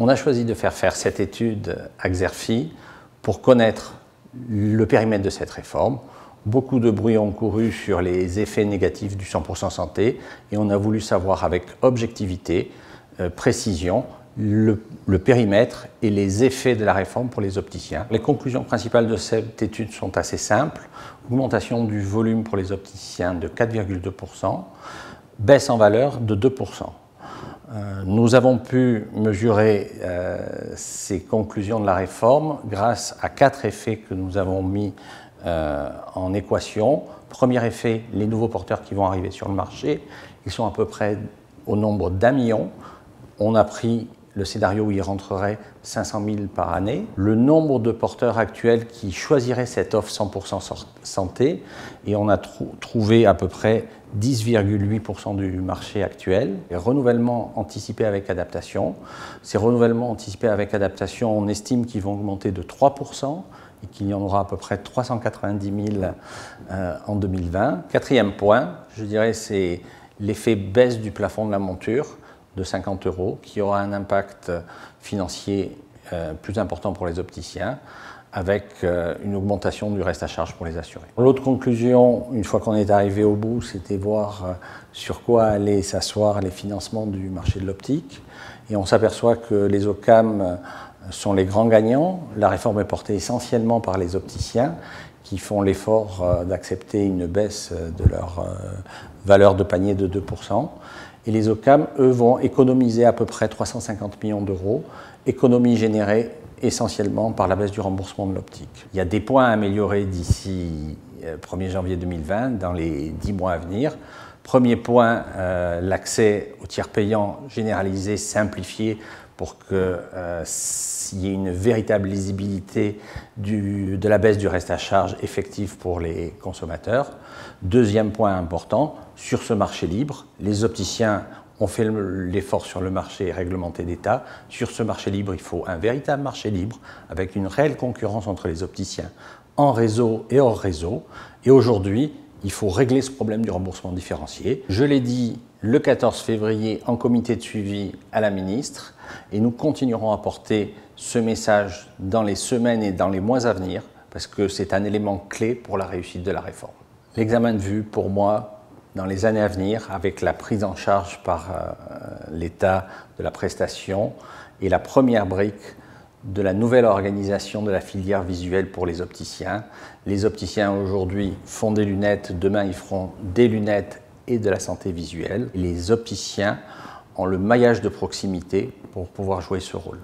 On a choisi de faire cette étude à Xerfi pour connaître le périmètre de cette réforme. Beaucoup de bruit ont couru sur les effets négatifs du 100% santé et on a voulu savoir avec objectivité, précision, le périmètre et les effets de la réforme pour les opticiens. Les conclusions principales de cette étude sont assez simples. Augmentation du volume pour les opticiens de 4,2%, baisse en valeur de 2%. Nous avons pu mesurer ces conclusions de la réforme grâce à 4 effets que nous avons mis en équation. Premier effet, les nouveaux porteurs qui vont arriver sur le marché. Ils sont à peu près au nombre d'1 million. On a pris le scénario où il rentrerait 500 000 par année. Le nombre de porteurs actuels qui choisiraient cette offre 100% santé, et on a trouvé à peu près 10,8% du marché actuel. Les renouvellements anticipés avec adaptation. Ces renouvellements anticipés avec adaptation, on estime qu'ils vont augmenter de 3% et qu'il y en aura à peu près 390 000 en 2020. Quatrième point, je dirais, c'est l'effet baisse du plafond de la monture de 50 € qui aura un impact financier plus important pour les opticiens avec une augmentation du reste à charge pour les assurés. L'autre conclusion, une fois qu'on est arrivé au bout, c'était voir sur quoi allaient s'asseoir les financements du marché de l'optique. Et on s'aperçoit que les OCAM sont les grands gagnants. La réforme est portée essentiellement par les opticiens qui font l'effort d'accepter une baisse de leur valeur de panier de 2%. Et les OCAM, eux, vont économiser à peu près 350 millions d'euros, économie générée essentiellement par la baisse du remboursement de l'optique. Il y a des points à améliorer d'ici 1er janvier 2020, dans les 10 mois à venir. Premier point, l'accès aux tiers payants généralisé, simplifié, pour qu'il y ait une véritable lisibilité de la baisse du reste à charge effectif pour les consommateurs. Deuxième point important, sur ce marché libre, les opticiens ont fait l'effort sur le marché réglementé d'État. Sur ce marché libre, il faut un véritable marché libre avec une réelle concurrence entre les opticiens en réseau et hors réseau. Et aujourd'hui, il faut régler ce problème du remboursement différencié. Je l'ai dit le 14 février en comité de suivi à la ministre et nous continuerons à porter ce message dans les semaines et dans les mois à venir parce que c'est un élément clé pour la réussite de la réforme. L'examen de vue, pour moi, dans les années à venir, avec la prise en charge par l'État de la prestation, est la première brique de la nouvelle organisation de la filière visuelle pour les opticiens. Les opticiens aujourd'hui font des lunettes, demain ils feront des lunettes et de la santé visuelle. Les opticiens ont le maillage de proximité pour pouvoir jouer ce rôle.